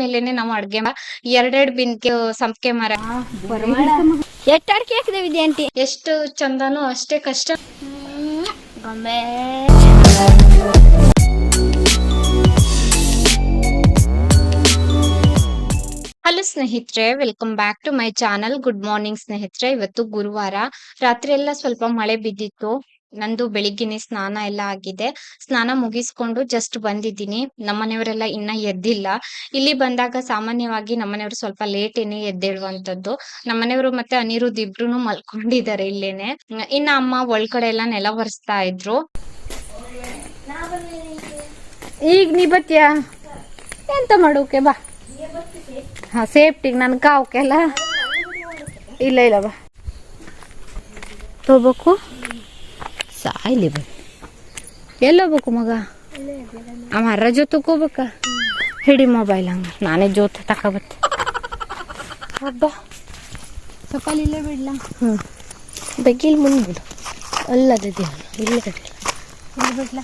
ಮೇಲೆನೆ ನಾವು ಅಡ್ಗೆ ಎರಡೆರಡು ಬಿನ್ಕೆ ಸಂಪಿಗೆ ಮರ ಎಷ್ಟು ಅಡಿಕೆ ಹಾಕಿದೆ ವಿದ್ಯಾಂತಿ ಎಷ್ಟು ಚಂದನೋ ಅಷ್ಟೇ ಕಷ್ಟ. ಹಲೋ ಸ್ನೇಹಿತರೆ, welcome back to my channel. Good morning ಸ್ನೇಹಿತರೆ. ಇವತ್ತು ಗುರುವಾರ, ರಾತ್ರಿ ಎಲ್ಲ ಸ್ವಲ್ಪ ಮಳೆ ಬಿದ್ದಿತ್ತು. ನಂದು ಬೆಳಿಗ್ಗೆನೆ ಸ್ನಾನ ಎಲ್ಲ ಆಗಿದೆ. ಸ್ನಾನ ಮುಗಿಸ್ಕೊಂಡು ಜಸ್ಟ್ ಬಂದಿದ್ದೀನಿ. ನಮ್ಮನೆಯವರೆಲ್ಲ ಇನ್ನ ಎದ್ದಿಲ್ಲ. ಇಲ್ಲಿ ಬಂದಾಗ ಸಾಮಾನ್ಯವಾಗಿ ನಮ್ಮನೆಯವರು ಸ್ವಲ್ಪ ಲೇಟ್ ಏನೇ ಎದ್ದೇಳುವಂತದ್ದು. ನಮ್ಮನೆಯವರು ಮತ್ತೆ ಅನಿರುದ್ ಇಬ್ರು ಮಲ್ಕೊಂಡಿದ್ದಾರೆ ಇಲ್ಲೇನೆ. ಇನ್ನ ಅಮ್ಮ ಒಳಗಡೆ ಎಲ್ಲ ನೆಲ ಒರೆಸ್ತಾ ಇದ್ರು. ಈಗ ನೀ ಬತ್ತೀಯಾ ಎಂತ ಮಾಡೋಕೆ? ಬಾ ಹಾ, ಸೇಫ್ಟಿಗೆ ನನ್ ಕಾವಕ್ಕೆಲ್ಲ ಇಲ್ಲ ಇಲ್ಲ ಬಾ ಹೋಗ್ಬೇಕು. ಸಾಯ್ಲಿ ಬಾ, ಎಲ್ಲೋಗ್ಬೇಕು ಮಗ? ಅಮ್ಮ ಜೊತೆಗೆ ಹೋಗ್ಬೇಕ. ಹಿಡಿ ಮೊಬೈಲ್, ಹಂಗ ನಾನೇ ಜೊತೆ ತಗೋಬತ್ತೆ. ಹಬ್ಬ ಚಪ್ಪಲ್ ಇಲ್ಲೇ ಬಿಡ್ಲ? ಬಗ್ಗಿಲ್ ಮುಂದ್ಬಿಡು. ಅಲ್ಲದ ಇಲ್ಲೇ ಬಿಡ್ಲ.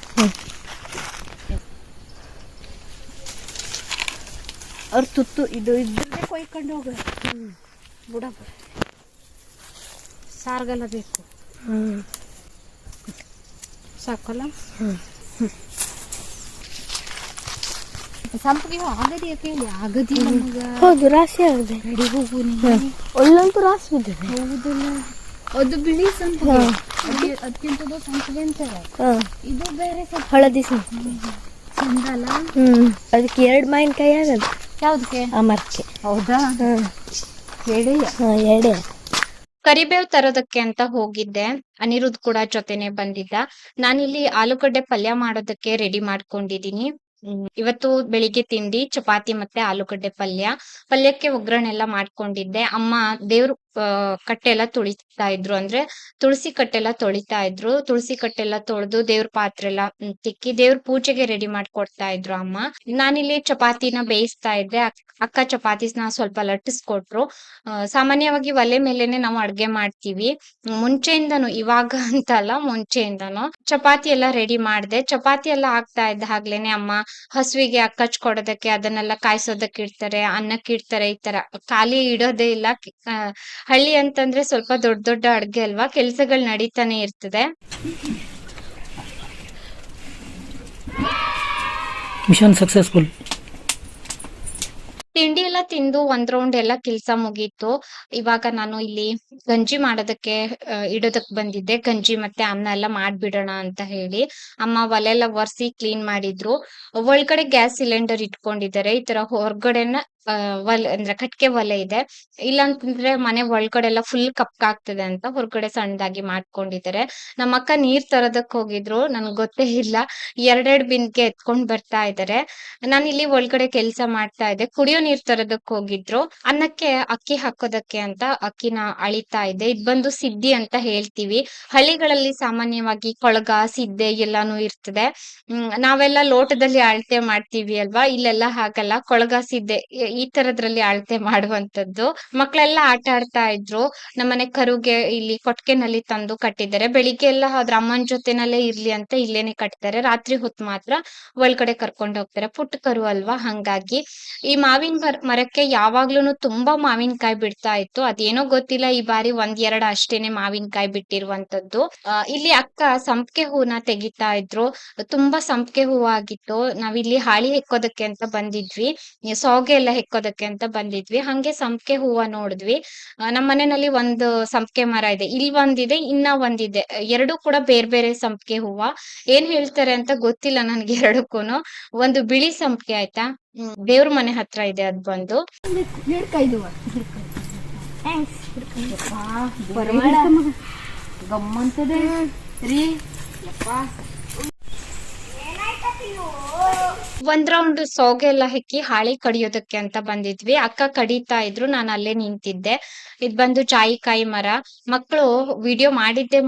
ಅವ್ರ ತುತ್ತು ಇದು ಇದ್ರದ್ದೇ ಕೊಯ್ಕೊಂಡು ಹೋಗ. ಬುಡ ಸಾರ್ಗೆಲ್ಲ ಬೇಕು. ಸಾಕಲ್ಲ? ಸಂಪಿಗೆ ಆಗದಿ ಕೇಳಿ ಆಗದಿ ನಮಗ. ಹೌದು, ರಾಶಿ ಆಗಿದೆ. ರೆಡಿ ಹೋಗು. ಒಳ್ಳಂತೂ ರಾಶಿ ಬಿದ್ದಿದೆ. ಹೌದಿಲ್ಲ, ಅದು ಬಿಳಿ ಸಂಪಿಗೆ. ಅದಕ್ಕಿಂತ ಸಂಪಿಗೆ ಅಂತಾರೆ. ಇದು ಬೇರೆ ಹಳದಿ ಸಂಪಿಗೆ ಚಂದಲ್ಲ. ಅದಕ್ಕೆ 2 ಮಾವಿನಕಾಯಿ ಆಗದು. ಯಾವ್ದಕ್ಕೆ? ಆ ಮರಕ್ಕೆ. ಹೌದಾ? ಎಡೆ ಕರಿಬೇವು ತರೋದಕ್ಕೆ ಅಂತ ಹೋಗಿದ್ದೆ. ಅನಿರುದ್ ಕೂಡ ಜೊತೆನೆ ಬಂದಿದ್ದ. ನಾನಿಲ್ಲಿ ಆಲೂಗಡ್ಡೆ ಪಲ್ಯ ಮಾಡೋದಕ್ಕೆ ರೆಡಿ ಮಾಡ್ಕೊಂಡಿದೀನಿ. ಇವತ್ತು ಬೆಳಿಗ್ಗೆ ತಿಂಡಿ ಚಪಾತಿ ಮತ್ತೆ ಆಲೂಗಡ್ಡೆ ಪಲ್ಯಕ್ಕೆ ಒಗ್ಗರಣೆ ಎಲ್ಲ ಮಾಡ್ಕೊಂಡಿದ್ದೆ. ಅಮ್ಮ ದೇವ್ರ ಕಟ್ಟೆಲ್ಲ ತುಳಿತಾ ಇದ್ರು, ಅಂದ್ರೆ ತುಳಸಿ ಕಟ್ಟೆಲ್ಲ ತೊಳಿತಾ ಇದ್ರು. ತುಳಸಿ ಕಟ್ಟೆಲ್ಲ ತೊಳೆದು ದೇವ್ರ ಪಾತ್ರೆ ಎಲ್ಲ ತಿಕ್ಕಿ ದೇವ್ರ ಪೂಜೆಗೆ ರೆಡಿ ಮಾಡ್ಕೊಡ್ತಾ ಇದ್ರು ಅಮ್ಮ. ನಾನಿಲ್ಲಿ ಚಪಾತಿನ ಬೇಯಿಸ್ತಾ ಇದ್ದೆ. ಅಕ್ಕ ಚಪಾತಿನ ಸ್ವಲ್ಪ ಲಟ್ಟಿಸ್ಕೊಟ್ರು. ಸಾಮಾನ್ಯವಾಗಿ ಒಲೆ ಮೇಲೆನೆ ನಾವು ಅಡ್ಗೆ ಮಾಡ್ತೀವಿ ಮುಂಚೆಯಿಂದನು, ಇವಾಗ ಅಂತ ಅಲ್ಲ, ಮುಂಚೆಯಿಂದನು. ಚಪಾತಿ ಎಲ್ಲ ರೆಡಿ ಮಾಡ್ದೆ. ಚಪಾತಿ ಎಲ್ಲ ಆಗ್ತಾ ಇದ್ದ ಹಾಗ್ಲೇನೆ ಅಮ್ಮ ಹಸುವಿಗೆ ಕೊಡೋದಕ್ಕೆ ಅದನ್ನೆಲ್ಲ ಕಾಯಿಸೋದಕ್ಕೆ ಇಡ್ತಾರೆ, ಅನ್ನಕ್ಕೆ ಇಡ್ತಾರೆ. ಈ ತರ ಖಾಲಿ ಇಡೋದೇ ಇಲ್ಲ. ಹಳ್ಳಿ ಅಂತಂದ್ರೆ ಸ್ವಲ್ಪ ದೊಡ್ಡ ದೊಡ್ಡ ಅಡ್ಗೆ ಅಲ್ವಾ, ಕೆಲ್ಸಗಳು ನಡೀತಾನೆ ಇರ್ತದೆ. Mission successful. ತಿಂಡಿ ಎಲ್ಲ ತಿಂದು ಒಂದ್ ರೌಂಡ್ ಎಲ್ಲ ಕೆಲ್ಸ ಮುಗೀತು. ಇವಾಗ ನಾನು ಇಲ್ಲಿ ಗಂಜಿ ಮಾಡೋದಕ್ಕೆ ಇಡೋದಕ್ ಬಂದಿದ್ದೆ. ಗಂಜಿ ಮತ್ತೆ ಅನ್ನ ಎಲ್ಲ ಮಾಡ್ಬಿಡೋಣ ಅಂತ ಹೇಳಿ ಅಮ್ಮ ಒಲೆ ಎಲ್ಲ ಒರೆಸಿ ಕ್ಲೀನ್ ಮಾಡಿದ್ರು. ಒಳಗಡೆ ಗ್ಯಾಸ್ ಸಿಲಿಂಡರ್ ಇಟ್ಕೊಂಡಿದ್ದಾರೆ. ಈ ತರ ಹೊರಗಡೆನ ಅಂದ್ರೆ ಕಟ್ಗೆ ಒಲೆ ಇದೆ. ಇಲ್ಲಾಂತಂದ್ರೆ ಮನೆ ಒಳಗಡೆ ಎಲ್ಲ ಫುಲ್ ಕಪ್ಪಾಗ್ತದೆ ಅಂತ ಹೊರಗಡೆ ಸಣ್ಣದಾಗಿ ಮಾಡ್ಕೊಂಡಿದ್ದಾರೆ. ನಮ್ಮ ಅಕ್ಕ ನೀರ್ ತರೋದಕ್ ಹೋಗಿದ್ರು, ನನ್ಗ್ ಗೊತ್ತೇ ಇಲ್ಲ. ಎರಡೆರಡು ಬಿನ್ಗೆ ಎತ್ಕೊಂಡ್ ಬರ್ತಾ ಇದಾರೆ. ನಾನು ಇಲ್ಲಿ ಒಳಗಡೆ ಕೆಲ್ಸ ಮಾಡ್ತಾ ಇದ್ದೆ. ಕುಡಿಯೋ ನೀರ್ ತರೋದಕ್ ಹೋಗಿದ್ರು. ಅನ್ನಕ್ಕೆ ಅಕ್ಕಿ ಹಾಕೋದಕ್ಕೆ ಅಂತ ಅಕ್ಕಿನ ಅಳಿತಾ ಇದ್ದೆ. ಇದ್ ಬಂದು ಸಿದ್ದಿ ಅಂತ ಹೇಳ್ತೀವಿ. ಹಳ್ಳಿಗಳಲ್ಲಿ ಸಾಮಾನ್ಯವಾಗಿ ಕೊಳಗ ಸಿದ್ದೆ ಎಲ್ಲಾನು ಇರ್ತದೆ. ನಾವೆಲ್ಲ ಲೋಟದಲ್ಲಿ ಅಳತೆ ಮಾಡ್ತೀವಿ ಅಲ್ವಾ, ಇಲ್ಲೆಲ್ಲ ಹಾಗಲ್ಲ. ಕೊಳಗ ಸಿದ್ದೆ ಈ ತರದ್ರಲ್ಲಿ ಅಳತೆ ಮಾಡುವಂತದ್ದು. ಮಕ್ಳೆಲ್ಲ ಆಟ ಆಡ್ತಾ ಇದ್ರು. ನಮ್ಮನೆ ಕರುಗೆ ಇಲ್ಲಿ ಕೊಟ್ಕೆನಲ್ಲಿ ತಂದು ಕಟ್ಟಿದ್ದಾರೆ. ಬೆಳಿಗ್ಗೆ ಎಲ್ಲ ಅದ್ರ ಅಮ್ಮನ ಜೊತೆನಲ್ಲೇ ಇರ್ಲಿ ಅಂತ ಇಲ್ಲೇನೆ ಕಟ್ತಾರೆ. ರಾತ್ರಿ ಹೊತ್ತು ಮಾತ್ರ ಒಳಗಡೆ ಕರ್ಕೊಂಡು ಹೋಗ್ತಾರೆ. ಪುಟ್ಟ ಕರು ಅಲ್ವಾ, ಹಂಗಾಗಿ. ಈ ಮಾವಿನ ಮರಕ್ಕೆ ಯಾವಾಗ್ಲೂನು ತುಂಬಾ ಮಾವಿನಕಾಯಿ ಬಿಡ್ತಾ ಇತ್ತು. ಅದೇನೋ ಗೊತ್ತಿಲ್ಲ, ಈ ಬಾರಿ 1-2 ಅಷ್ಟೇನೆ ಮಾವಿನಕಾಯಿ ಬಿಟ್ಟಿರುವಂತದ್ದು. ಇಲ್ಲಿ ಅಕ್ಕ ಸಂಪಿಗೆ ಹೂನ ತೆಗಿತಾ ಇದ್ರು. ತುಂಬಾ ಸಂಪಿಗೆ ಹೂವು ಆಗಿತ್ತು. ನಾವಿಲ್ಲಿ ಹಾಳಿ ಹೆಕ್ಕೋದಕ್ಕೆ ಅಂತ ಬಂದಿದ್ವಿ, ಸೌಗೆ ಎಲ್ಲ ಹೆಕ್ಕೋದಕ್ಕೆ ಅಂತ ಬಂದಿದ್ವಿ. ಹಂಗೆ ಸಂಪಿಗೆ ಹೂವ ನೋಡಿದ್ವಿ. ನಮ್ಮ ಮನೆಯಲ್ಲಿ ಒಂದು ಸಂಪಿಗೆ ಮರ ಇದೆ, ಇಲ್ಲಿ ಒಂದಿದೆ, ಇನ್ನ ಒಂದಿದೆ. ಎರಡು ಕೂಡ ಬೇರೆ ಬೇರೆ ಸಂಪಿಗೆ ಹೂವ. ಏನ್ ಹೇಳ್ತಾರೆ ಅಂತ ಗೊತ್ತಿಲ್ಲ ನನ್ಗೆ ಎರಡಕ್ಕೂನು. ಒಂದು ಬಿಳಿ ಸಂಪಿಗೆ ಆಯ್ತಾ, ದೇವ್ರ ಮನೆ ಹತ್ರ ಇದೆ. ಅದ್ ಬಂದು ಗಮ್ಮಂತದೆ ರೀ. ಒಂದ್ ರೌಂಡ್ ಸೌಗೆ ಎಲ್ಲ ಹೆಕ್ಕಿ ಹಾಳಿ ಕಡಿಯೋದಕ್ಕೆ ಅಂತ ಬಂದಿದ್ವಿ. ಅಕ್ಕ ಕಡಿತಾ ಇದ್ರು, ನಾನು ಅಲ್ಲೇ ನಿಂತಿದ್ದೆ. ಇದ್ ಬಂದು ಜಾಯಿಕಾಯಿ ಮರ. ಮಕ್ಕಳು ವಿಡಿಯೋ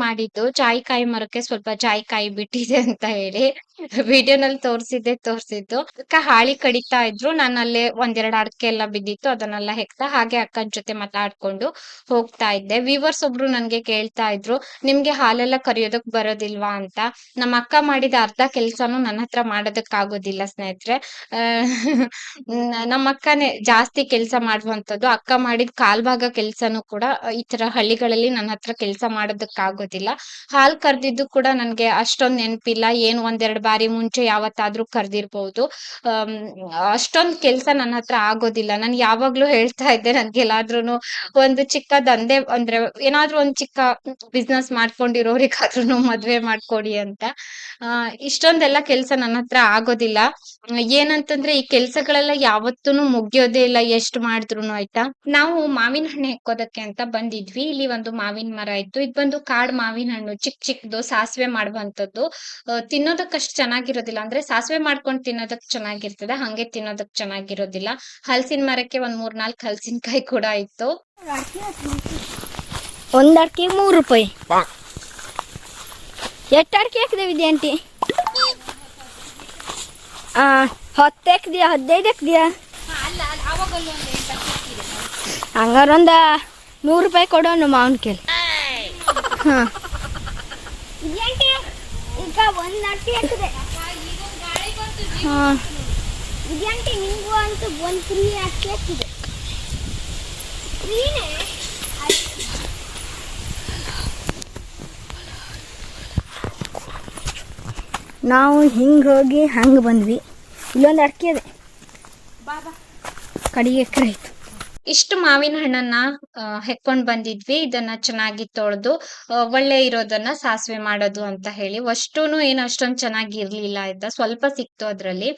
ಮಾಡಿದ್ದು ಜಾಯಿಕಾಯಿ ಮರಕ್ಕೆ ಸ್ವಲ್ಪ ಜಾಯಿಕಾಯಿ ಬಿಟ್ಟಿದೆ ಅಂತ ಹೇಳಿ ವಿಡಿಯೋನಲ್ಲಿ ತೋರ್ಸಿದ್ದು. ಅಕ್ಕ ಹಾಳಿ ಕಡಿತಾ ಇದ್ರು, ನಾನು ಅಲ್ಲೇ 1-2 ಅಡಕೆ ಎಲ್ಲ ಬಿದ್ದಿತ್ತು, ಅದನ್ನೆಲ್ಲ ಹೆಕ್ತಾ ಹಾಗೆ ಅಕ್ಕನ ಜೊತೆ ಮಾತಾಡ್ಕೊಂಡು ಹೋಗ್ತಾ ಇದ್ದೆ. ವ್ಯೂವರ್ಸ್ ಒಬ್ರು ನನ್ಗೆ ಕೇಳ್ತಾ ಇದ್ರು, ನಿಮ್ಗೆ ಹಾಲೆಲ್ಲ ಕರಿಯೋದಕ್ ಬರೋದಿಲ್ವಾ ಅಂತ. ನಮ್ಮ ಅಕ್ಕ ಮಾಡಿದ ಅರ್ಧ ಕೆಲ್ಸಾನು ನನ್ನ ಹತ್ರ ಮಾಡೋದಕ್ಕಾಗೋದಿಲ್ಲ ಸ್ನೇಹಿತರೆ. ನಮ್ಮ ಅಕ್ಕನೇ ಜಾಸ್ತಿ ಕೆಲ್ಸ ಮಾಡುವಂತದ್ದು. ಅಕ್ಕ ಮಾಡಿದ ಕಾಲ್ ಭಾಗ ಕೆಲ್ಸನೂ ಕೂಡ ಈ ತರ ಹಳ್ಳಿಗಳಲ್ಲಿ ನನ್ನ ಹತ್ರ ಕೆಲ್ಸ ಮಾಡೋದಕ್ಕಾಗೋದಿಲ್ಲ. ಹಾಲ್ ಕರ್ದಿದ್ದು ಕೂಡ ನನ್ಗೆ ಅಷ್ಟೊಂದ್ ನೆನಪಿಲ್ಲ. ಏನು ಒಂದೆರಡು ಬಾರಿ ಮುಂಚೆ ಯಾವತ್ತಾದ್ರೂ ಕರ್ದಿರ್ಬಹುದು. ಅಮ್ ಅಷ್ಟೊಂದ್ ಕೆಲ್ಸ ನನ್ನ ಹತ್ರ ಆಗೋದಿಲ್ಲ. ನಾನು ಯಾವಾಗ್ಲೂ ಹೇಳ್ತಾ ಇದ್ದೆ ನನ್ಗೆಲ್ಲಾದ್ರೂನು ಒಂದು ಚಿಕ್ಕ ದಂಧೆ ಅಂದ್ರೆ ಏನಾದ್ರೂ ಒಂದ್ ಚಿಕ್ಕ ಬಿಸ್ನೆಸ್ ಮಾಡ್ಕೊಂಡಿರೋರಿಗಾದ್ರೂನು ಮದ್ವೆ ಮಾಡ್ಕೊಡಿ ಅಂತ. ಇಷ್ಟೊಂದೆಲ್ಲ ಕೆಲ್ಸ ನನ್ನ ಹತ್ರ ಆಗೋದಿಲ್ಲ. ಏನಂತಂದ್ರೆ ಈ ಕೆಲ್ಸಗಳೆಲ್ಲ ಯಾವತ್ತೂನು ಮುಗಿಯೋದೇ ಇಲ್ಲ ಎಷ್ಟ್ ಮಾಡಿದ್ರುನು ಆಯ್ತಾ. ನಾವು ಮಾವಿನ ಹಣ್ಣು ಹೆಕ್ಕೋದಕ್ಕೆ ಅಂತ ಬಂದಿದ್ವಿ. ಇಲ್ಲಿ ಒಂದು ಮಾವಿನ ಮರ ಇತ್ತು. ಇದ್ ಬಂದು ಕಾಡ್ ಮಾವಿನ ಹಣ್ಣು ಚಿಕ್ಕದು ಸಾಸಿವೆ ಮಾಡುವಂತದ್ದು. ತಿನ್ನೋದಕ್ ಅಷ್ಟ್ ಚೆನ್ನಾಗಿರೋದಿಲ್ಲ. ಅಂದ್ರೆ ಸಾಸಿವೆ ಮಾಡ್ಕೊಂಡ್ ತಿನ್ನೋದಕ್ ಚೆನ್ನಾಗಿರ್ತದೆ, ಹಂಗೆ ತಿನ್ನೋದಕ್ ಚೆನ್ನಾಗಿರೋದಿಲ್ಲ. ಹಲಸಿನ ಮರಕ್ಕೆ ಒಂದ್ 3-4 ಹಲಸಿನಕಾಯಿ ಕೂಡ ಇತ್ತು. ಒಂದ್ ಅಡಿಕೆ 3 ರೂಪಾಯಿ. ಎಷ್ಟು ಅಡಿಕೆ ಹಾಕಿದೇವಿದೆ ಆಂಟಿ? 10 ಹಾಕಿದ್ಯಾ 15 ಹಾಕಿದ್ಯಾ? ಹಂಗಾರ ಒಂದು 100 ರೂಪಾಯಿ ಕೊಡೋಣ ಮಾವಿನಕಾಯಿ. ಹಾಂ ಈಗ ಒಂದು ಅಡಿಕೆ ಹಾಕಿದೆ. ಹಾಂ ಇದ್ಯಾಂಟಿ ನಿಮಗೂ ಅಂತೂ ಒಂದು ಫ್ರೀ ಅಡಿಕೆ ಹಾಕಿದೆ. ಫ್ರೀನೇ. ನಾವು ಹಿಂಗೆ ಹೋಗಿ ಹಂಗೆ ಬಂದ್ವಿ. ಇಲ್ಲೊಂದು ಅಡಿಕೆ ಇದೆ, ಕಡಿಗೆ ಎಕರೆ ಆಯ್ತು. ಇಷ್ಟು ಮಾವಿನ ಹಣ್ಣನ್ನ ಹೆಕ್ಕೊಂಡ್ ಬಂದಿದ್ವಿ. ಇದನ್ನ ಚೆನ್ನಾಗಿ ತೊಳೆದು ಒಳ್ಳೆ ಇರೋದನ್ನ ಸಾಸಿವೆ ಮಾಡೋದು ಅಂತ ಹೇಳಿ. ಅಷ್ಟೂನು ಏನು ಅಷ್ಟೊಂದ್ ಚೆನ್ನಾಗಿ ಇರ್ಲಿಲ್ಲ ಆಯ್ತಾ, ಸ್ವಲ್ಪ ಸಿಕ್ತು ಅದ್ರಲ್ಲಿ.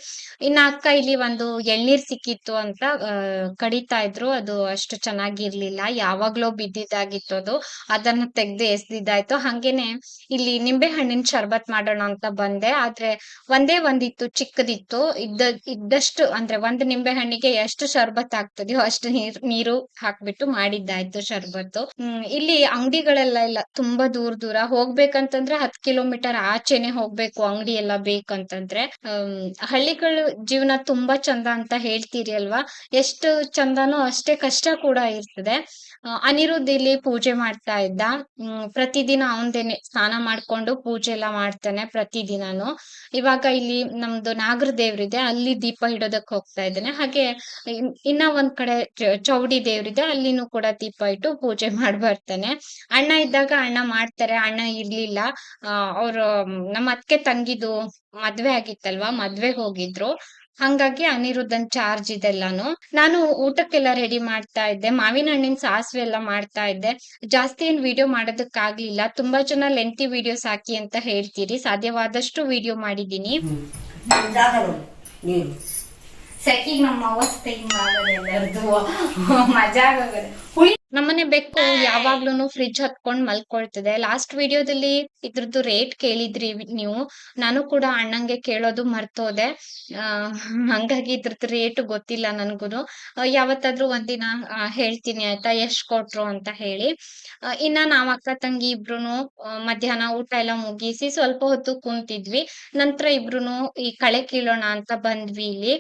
ಇನ್ನ ಅಕ್ಕ ಇಲ್ಲಿ ಒಂದು ಎಳ್ನೀರ್ ಸಿಕ್ಕಿತ್ತು ಅಂತ ಕಡಿತಾ ಇದ್ರು. ಅದು ಅಷ್ಟು ಚೆನ್ನಾಗಿರ್ಲಿಲ್ಲ, ಯಾವಾಗ್ಲೋ ಬಿದ್ದಿದ್ದಾಗಿತ್ತು ಅದು. ಅದನ್ನ ತೆಗ್ದು ಎಸ್ದಿದ್ದಾಯ್ತು. ಹಂಗೇನೆ ಇಲ್ಲಿ ನಿಂಬೆ ಹಣ್ಣಿನ ಶರ್ಬತ್ ಮಾಡೋಣ ಅಂತ ಬಂದೆ. ಆದ್ರೆ ಒಂದೇ ಒಂದಿತ್ತು, ಚಿಕ್ಕದಿತ್ತು. ಇದ್ದಷ್ಟು ಅಂದ್ರೆ ಒಂದು ನಿಂಬೆ ಹಣ್ಣಿಗೆ ಎಷ್ಟು ಶರ್ಬತ್ ಆಗ್ತದೆಯೋ ಅಷ್ಟು ನೀರು ಹಾಕ್ಬಿಟ್ಟು ಮಾಡಿದ್ದಾಯ್ತು ಶರ್ಬತ್ತು. ಇಲ್ಲಿ ಅಂಗಡಿಗಳೆಲ್ಲ ಇಲ್ಲ, ತುಂಬಾ ದೂರ ಹೋಗ್ಬೇಕಂತಂದ್ರೆ 10 ಕಿಲೋಮೀಟರ್ ಆಚೆನೆ ಹೋಗ್ಬೇಕು ಅಂಗಡಿ ಎಲ್ಲ ಬೇಕಂತಂದ್ರೆ. ಹಳ್ಳಿಗಳು ಜೀವನ ತುಂಬಾ ಚಂದ ಅಂತ ಹೇಳ್ತೀರಿ ಅಲ್ವಾ, ಎಷ್ಟು ಚಂದನೋ ಅಷ್ಟೇ ಕಷ್ಟ ಕೂಡ ಇರ್ತದೆ. ಅನಿರುದ್ಧ್ ಇಲ್ಲಿ ಪೂಜೆ ಮಾಡ್ತಾ ಇದ್ದ. ಪ್ರತಿದಿನ ಅವನ್ದೇನೆ ಸ್ನಾನ ಮಾಡ್ಕೊಂಡು ಪೂಜೆ ಎಲ್ಲ ಮಾಡ್ತಾನೆ ಪ್ರತಿದಿನಾನು. ಇವಾಗ ಇಲ್ಲಿ ನಮ್ದು ನಾಗರ ದೇವ್ರಿದೆ, ಅಲ್ಲಿ ದೀಪ ಇಡೋದಕ್ ಹೋಗ್ತಾ ಇದ್ದಾನೆ. ಹಾಗೆ ಇನ್ನ ಒಂದ್ ಕಡೆ ಚೌಡಿ ದೇವ್ರಿದೆ, ಅಲ್ಲಿನೂ ಕೂಡ ದೀಪ ಇಟ್ಟು ಪೂಜೆ ಮಾಡಿ ಬರ್ತಾನೆ. ಅಣ್ಣ ಇದ್ದಾಗ ಅಣ್ಣ ಮಾಡ್ತಾರೆ, ಅಣ್ಣ ಇರ್ಲಿಲ್ಲ. ಅವ್ರು ನಮ್ಮ ಅತ್ತೆ ತಂಗಿದು ಮದ್ವೆ ಆಗಿತ್ತಲ್ವಾ, ಮದ್ವೆಗ್ ಹೋಗಿದ್ರು. ಹಂಗಾಗಿ ಅನಿರುದ್ಧನ್ ಚಾರ್ಜ್ ಇದೆಲ್ಲಾನು. ನಾನು ಊಟಕ್ಕೆಲ್ಲ ರೆಡಿ ಮಾಡ್ತಾ ಇದ್ದೆ. ಮಾವಿನ ಹಣ್ಣಿನ ಸಾಸಿವೆ ಎಲ್ಲ ಮಾಡ್ತಾ ಇದ್ದೆ. ಜಾಸ್ತಿ ಏನ್ ವಿಡಿಯೋ ಮಾಡೋದಕ್ಕಾಗ್ಲಿಲ್ಲ. ತುಂಬಾ ಜನ ಲೆಂತಿ ವಿಡಿಯೋಸ್ ಹಾಕಿ ಅಂತ ಹೇಳ್ತೀರಿ, ಸಾಧ್ಯವಾದಷ್ಟು ವಿಡಿಯೋ ಮಾಡಿದೀನಿ. ಸೆಕಿಗ್ ನಮ್ಮ ಅವಸ್ಥೆ ಹಿಂಗಾಗದೆ ಮಜಾ ಆಗದೆ. ನಮ್ಮನೆ ಬೆಕ್ಕು ಯಾವಾಗ್ಲೂನು ಫ್ರಿಡ್ಜ್ ಹತ್ಕೊಂಡ್ ಮಲ್ಕೊಳ್ತದೆ. ಲಾಸ್ಟ್ ವಿಡಿಯೋದಲ್ಲಿ ಇದ್ರದ್ದು ರೇಟ್ ಕೇಳಿದ್ರಿ ನೀವು, ನಾನು ಕೂಡ ಅಣ್ಣಂಗೆ ಕೇಳೋದು ಮರ್ತೋದೆ. ಹಂಗಾಗಿ ಇದ್ರದ್ದು ರೇಟ್ ಗೊತ್ತಿಲ್ಲ ನನ್ಗೂನು. ಯಾವತ್ತಾದ್ರೂ ಒಂದಿನ ಹೇಳ್ತೀನಿ ಆಯ್ತಾ, ಎಷ್ಟ್ ಕೊಟ್ರು ಅಂತ ಹೇಳಿ. ಇನ್ನ ನಾವ್ ಅಕ್ಕ ತಂಗಿ ಇಬ್ರುನು ಮಧ್ಯಾಹ್ನ ಊಟ ಎಲ್ಲ ಮುಗಿಸಿ ಸ್ವಲ್ಪ ಹೊತ್ತು ಕುಂತಿದ್ವಿ. ನಂತರ ಇಬ್ರುನು ಈ ಕಳೆ ಕೀಳೋಣ ಅಂತ ಬಂದ್ವಿ. ಇಲ್ಲಿ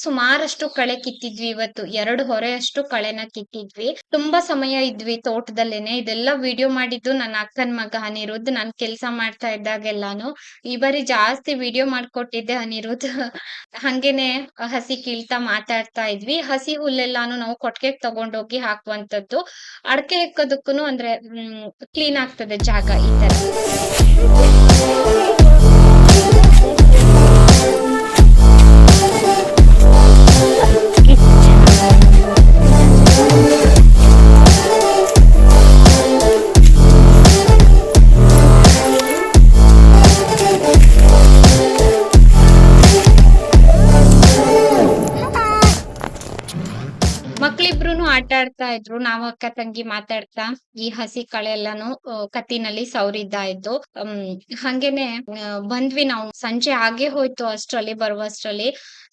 ಸುಮಾರಷ್ಟು ಕಳೆ ಕಿತ್ತಿದ್ವಿ ಇವತ್ತು. 2 ಹೊರೆಯಷ್ಟು ಕಳೆನ ಕಿತ್ತಿದ್ವಿ. ತುಂಬಾ ಸಮಯ ಇದ್ವಿ ತೋಟದಲ್ಲೇನೆ. ಇದೆಲ್ಲ ವಿಡಿಯೋ ಮಾಡಿದ್ದು ನನ್ನ ಅಕ್ಕನ್ ಮಗ ಅನಿರುದ್ಧ್. ನಾನ್ ಕೆಲ್ಸ ಮಾಡ್ತಾ ಇದ್ದಾಗೆಲ್ಲಾನು. ಈ ಬಾರಿ ಜಾಸ್ತಿ ವಿಡಿಯೋ ಮಾಡ್ಕೊಟ್ಟಿದ್ದೆ ಅನಿರುದ್ಧ್. ಹಂಗೇನೆ ಹಸಿ ಕೀಳ್ತಾ ಮಾತಾಡ್ತಾ ಇದ್ವಿ. ಹಸಿ ಹುಲ್ಲೆಲ್ಲಾನು ನಾವು ಕೊಟ್ಟಿಗೆಗ್ ತಗೊಂಡೋಗಿ ಹಾಕುವಂತದ್ದು. ಅಡಕೆ ಹೆಕ್ಕೋದಕ್ಕೂನು ಅಂದ್ರೆ ಕ್ಲೀನ್ ಆಗ್ತದೆ ಜಾಗ ಈ ತರ. ಮಕ್ಳಿಬ್ರುನು ಆಟ ಆಡ್ತಾ ಇದ್ರು. ನಾವ್ ಅಕ್ಕ ತಂಗಿ ಮಾತಾಡ್ತಾ ಈ ಹಸಿ ಕಳೆ ಎಲ್ಲಾನು ಕತ್ತಿನಲ್ಲಿ ಸವರಿದ್ದಾಯ್ತು. ಹಂಗೇನೆ ಬಂದ್ವಿ ನಾವು. ಸಂಜೆ ಆಗೇ ಹೋಯ್ತು ಅಷ್ಟ್ರಲ್ಲಿ, ಬರುವಷ್ಟ್ರಲ್ಲಿ.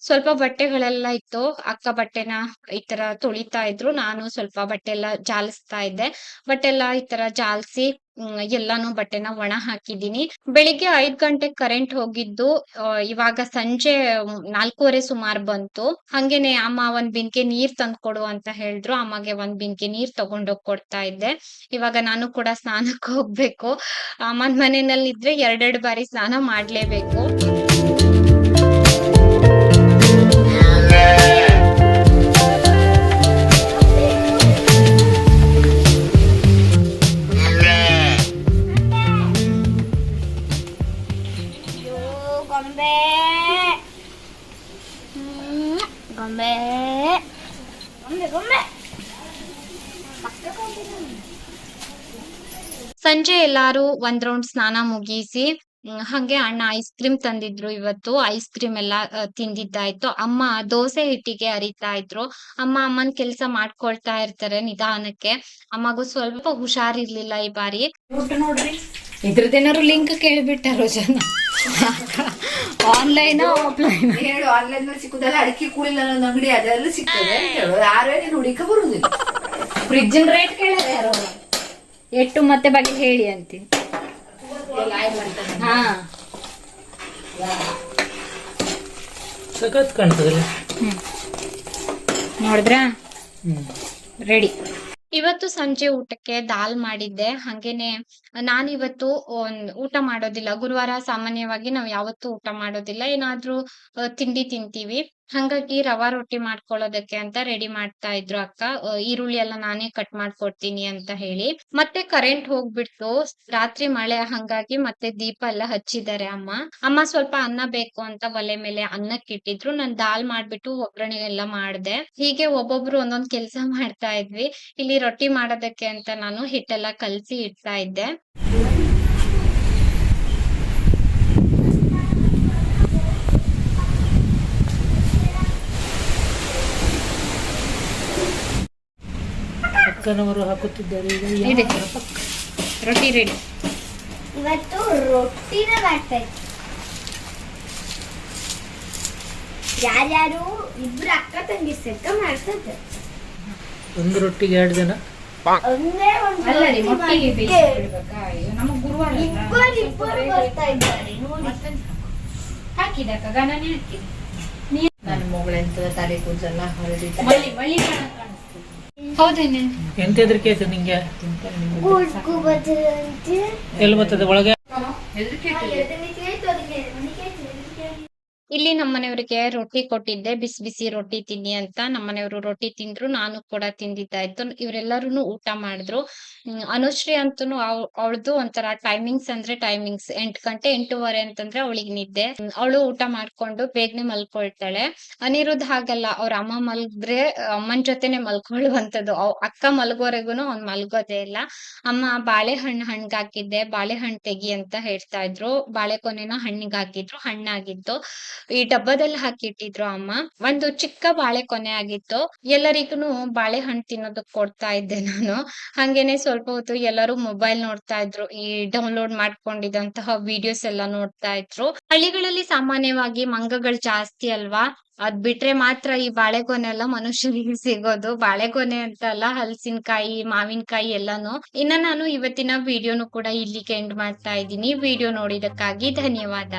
ಸ್ವಲ್ಪ ಬಟ್ಟೆಗಳೆಲ್ಲ ಇತ್ತು. ಅಕ್ಕ ಬಟ್ಟೆನ ಈ ತರ ತೊಳಿತಾ ಇದ್ರು, ನಾನು ಸ್ವಲ್ಪ ಬಟ್ಟೆ ಎಲ್ಲ ಜಾಲಿಸ್ತಾ ಇದ್ದೆ. ಬಟ್ಟೆಲ್ಲ ಈ ತರ ಜಾಲ್ಸಿ ಎಲ್ಲಾನು ಬಟ್ಟೆನ ಒಣ ಹಾಕಿದೀನಿ. ಬೆಳಿಗ್ಗೆ 5 ಗಂಟೆಗೆ ಕರೆಂಟ್ ಹೋಗಿದ್ದು. ಇವಾಗ ಸಂಜೆ 4:15 ಸುಮಾರು ಬಂತು. ಹಂಗೇನೆ ಅಮ್ಮ ಒಂದ್ ಬಿಂದಿಗೆ ನೀರ್ ತಂದ್ಕೊಡು ಅಂತ ಹೇಳಿದ್ರು. ಅಮ್ಮಗೆ ಒಂದ್ ಬಿಂದಿಗೆ ನೀರ್ ತಗೊಂಡೋಗ್ ಕೊಡ್ತಾ ಇದ್ದೆ. ಇವಾಗ ನಾನು ಕೂಡ ಸ್ನಾನಕ್ಕೆ ಹೋಗ್ಬೇಕು. ಅಮ್ಮನ್ ಮನೆಯಲ್ಲಿ ಇದ್ರೆ 2 ಬಾರಿ ಸ್ನಾನ ಮಾಡ್ಲೇಬೇಕು. ಸಂಜೆ ಎಲ್ಲಾರು ಒಂದ್ ರೌಂಡ್ ಸ್ನಾನ ಮುಗಿಸಿ ಹಂಗೆ ಅಣ್ಣ ಐಸ್ ಕ್ರೀಮ್ ತಂದಿದ್ರು ಇವತ್ತು. ಐಸ್ ಕ್ರೀಮ್ ಎಲ್ಲ ತಿಂದಿದ್ದಾಯ್ತು. ಅಮ್ಮ ದೋಸೆ ಹಿಟ್ಟಿಗೆ ಅರಿತಾ ಇದ್ರು. ಅಮ್ಮನ್ ಕೆಲ್ಸ ಮಾಡ್ಕೊಳ್ತಾ ಇರ್ತಾರೆ ನಿಧಾನಕ್ಕೆ. ಅಮ್ಮಗೂ ಸ್ವಲ್ಪ ಹುಷಾರಿರ್ಲಿಲ್ಲ ಈ ಬಾರಿ. ನೋಡ್ರಿ ಇದ್ರದ್ದೇನಾದ್ರು ಲಿಂಕ್ ಕೇಳಿಬಿಟ್ಟಾರೋ ಜನ. ಆನ್ಲೈನ್ ಆಫ್ಲೈನ್ ಹೇಳು. ಆನ್ಲೈನ್ ಸಿಕ್ಕುದಲ್ಲ, ಅಡಿಕೆ ಕೂಳಿಲ್ಲ ಅನ್ನೋ ಅಂಗಡಿ ಅದೆಲ್ಲ ಸಿಗ್ತದೆ ಅಂತ ಹೇಳು. ಯಾರೇ ನೀನು ಹುಡುಕ ಬರುದಿಲ್ಲ. ಫ್ರಿಡ್ಜ್ ರೇಟ್ ಕೇಳಿದ್ರೆ ಯಾರೋ ಎಟ್ಟು ಮತ್ತೆ ಬಗ್ಗೆ ಹೇಳಿ ಅಂತೀನಿ. ಹಾ ಸಖತ್ ಕಾಣ್ತದಲ್ಲ. ನೋಡಿದ್ರಾ ರೆಡಿ. ಇವತ್ತು ಸಂಜೆ ಊಟಕ್ಕೆ ದಾಲ್ ಮಾಡಿದ್ದೆ. ಹಂಗೇನೆ ನಾನಿವತ್ತು ಊಟ ಮಾಡೋದಿಲ್ಲ. ಗುರುವಾರ ಸಾಮಾನ್ಯವಾಗಿ ನಾವ್ ಯಾವತ್ತೂ ಊಟ ಮಾಡೋದಿಲ್ಲ. ಏನಾದ್ರೂ ತಿಂಡಿ ತಿಂತೀವಿ. ಹಂಗಾಗಿ ರವಾ ರೊಟ್ಟಿ ಮಾಡ್ಕೊಳ್ಳೋದಕ್ಕೆ ಅಂತ ರೆಡಿ ಮಾಡ್ತಾ ಇದ್ರು ಅಕ್ಕ. ಈರುಳ್ಳಿ ಎಲ್ಲ ನಾನೇ ಕಟ್ ಮಾಡ್ಕೊಡ್ತೀನಿ ಅಂತ ಹೇಳಿ. ಮತ್ತೆ ಕರೆಂಟ್ ಹೋಗ್ಬಿಡ್ತು. ರಾತ್ರಿ ಮಳೆ, ಹಂಗಾಗಿ ಮತ್ತೆ ದೀಪ ಎಲ್ಲ ಹಚ್ಚಿದ್ದಾರೆ ಅಮ್ಮ ಸ್ವಲ್ಪ ಅನ್ನ ಬೇಕು ಅಂತ ಒಲೆ ಮೇಲೆ ಅನ್ನಕ್ಕಿಟ್ಟಿದ್ರು. ನಾನ್ ದಾಲ್ ಮಾಡ್ಬಿಟ್ಟು ಒಗ್ಗರಣೆ ಎಲ್ಲ ಮಾಡ್ದೆ. ಹೀಗೆ ಒಬ್ಬೊಬ್ರು ಒಂದೊಂದ್ ಕೆಲ್ಸ ಮಾಡ್ತಾ ಇದ್ವಿ. ಇಲ್ಲಿ ರೊಟ್ಟಿ ಮಾಡೋದಕ್ಕೆ ಅಂತ ನಾನು ಹಿಟ್ಟೆಲ್ಲ ಕಲ್ಸಿ ಇಡ್ತಾ ಇದ್ದೆ. ಅಕ್ಕನವರು ಹಾಕುತ್ತಿದ್ದಾರೆ ಈಗ. ಇದೆ ರೊಟ್ಟಿ ರೆಡಿ. ಇವತ್ತು ರೊಟ್ಟಿನ ಮಾಡ್ತಾ ಇದ್ವಿ. ಯಾರ್ಯಾರು ಇಬ್ರು ಅಕ್ಕ ತಂಗಿ ಸೆಕ್ಕ ಮಾಡ್ತಾ ಇದ್ದಾರೆ. ಒಂದು ರೊಟ್ಟಿಗೆ 2 ಜನ. ಒಂದೇ ಒಂದು ಅಲ್ಲ ರೀ, ರೊಟ್ಟಿ ಮೊಟ್ಟಿಗೆ ಮಾಡ್ಲಿಕ್ಕೆ ಬೇಯಿಸ್ಬಿಡ್ಬೇಕಾ? ನಮಗ್ ಗುರುವಾರ ಇಬ್ಬರು ಬರ್ತಾ ಇದ್ದಾರೆ ನೋಡಿ. ಹಾಕಿದಕ್ಕ ಗಣನೆ ಹಾಕಿದೆ. ನನ್ನ ಮಗಳೆಂತ ತಲೆ ಕೂದಲೆಲ್ಲ ಹೊರಡಿತ. ಹೌದೇನೆ ಎಂತ ಹೆದರಿಕೆ ಆಯ್ತು ನಿಂಗೆ? ಕೂಡ್ಕು ಬದಲಂತೆ ಎಲ್ಲಿ ಬರ್ತದೆ ಒಳಗೆ? ಹೆದರಿಕೆ ಇಲ್ಲಿ ನಮ್ಮನೆಯವ್ರಿಗೆ ರೊಟ್ಟಿ ಕೊಟ್ಟಿದ್ದೆ. ಬಿಸಿ ಬಿಸಿ ರೊಟ್ಟಿ ತಿನ್ನಿ ಅಂತ. ನಮ್ಮನೆಯವರು ರೊಟ್ಟಿ ತಿಂದ್ರು, ನಾನು ಕೂಡ ತಿಂದಿದ್ದಾಯ್ತು. ಇವರೆಲ್ಲರೂ ಊಟ ಮಾಡಿದ್ರು. ಅನುಶ್ರೀ ಅಂತೂ ಅವಳದು ಒಂಥರ ಟೈಮಿಂಗ್ಸ್ ಅಂದ್ರೆ ಟೈಮಿಂಗ್ಸ್ 8 ಗಂಟೆ 8:15 ಅಂತಂದ್ರೆ ಅವಳಿಗೆ ನಿದ್ದೆ. ಅವಳು ಊಟ ಮಾಡ್ಕೊಂಡು ಬೇಗನೆ ಮಲ್ಕೊಳ್ತಾಳೆ. ಅನಿರುದ್ಧ ಹಾಗಲ್ಲ, ಅವ್ರ ಅಮ್ಮ ಮಲಗಿದ್ರೆ ಅಮ್ಮನ್ ಜೊತೆನೆ ಮಲ್ಕೊಳ್ಳುವಂಥದ್ದು. ಅಕ್ಕ ಮಲ್ಗೋವರೆಗೂನು ಅವ್ನ್ ಮಲ್ಗೋದೇ ಇಲ್ಲ. ಅಮ್ಮ ಬಾಳೆಹಣ್ಣು ಹಣ್ಗಾಕಿದ್ದೆ, ಬಾಳೆಹಣ್ಣು ತೆಗಿ ಅಂತ ಹೇಳ್ತಾ ಇದ್ರು. ಬಾಳೆಕೊನೆನ ಹಣ್ಣಿಗೆ ಹಾಕಿದ್ರು, ಹಣ್ಣಾಗಿತ್ತು. ಈ ಡಬ್ಬದಲ್ಲಿ ಹಾಕಿಟ್ಟಿದ್ರು ಅಮ್ಮ. ಒಂದು ಚಿಕ್ಕ ಬಾಳೆಕೊನೆ ಆಗಿತ್ತು. ಎಲ್ಲರಿಗೂ ಬಾಳೆಹಣ್ಣು ತಿನ್ನೋದಕ್ ಕೊಡ್ತಾ ಇದ್ದೆ ನಾನು. ಹಂಗೇನೆ ಸ್ವಲ್ಪ ಹೊತ್ತು ಎಲ್ಲರೂ ಮೊಬೈಲ್ ನೋಡ್ತಾ ಇದ್ರು. ಈ ಡೌನ್ಲೋಡ್ ಮಾಡ್ಕೊಂಡಿದಂತಹ ವಿಡಿಯೋಸ್ ಎಲ್ಲ ನೋಡ್ತಾ ಇದ್ರು. ಹಳ್ಳಿಗಳಲ್ಲಿ ಸಾಮಾನ್ಯವಾಗಿ ಮಂಗಗಳು ಜಾಸ್ತಿ ಅಲ್ವಾ. ಅದ್ ಬಿಟ್ರೆ ಮಾತ್ರ ಈ ಬಾಳೆಗೊನೆ ಎಲ್ಲ ಮನುಷ್ಯರಿಗೆ ಸಿಗೋದು. ಬಾಳೆಗೊನೆ ಅಂತ ಅಲ್ಲ, ಹಲಸಿನಕಾಯಿ, ಮಾವಿನಕಾಯಿ ಎಲ್ಲಾನು. ಇನ್ನ ನಾನು ಇವತ್ತಿನ ವಿಡಿಯೋನು ಕೂಡ ಇಲ್ಲಿಗೆ ಎಂಡ್ ಮಾಡ್ತಾ ಇದ್ದೀನಿ. ವಿಡಿಯೋ ನೋಡಿದಕ್ಕಾಗಿ ಧನ್ಯವಾದ.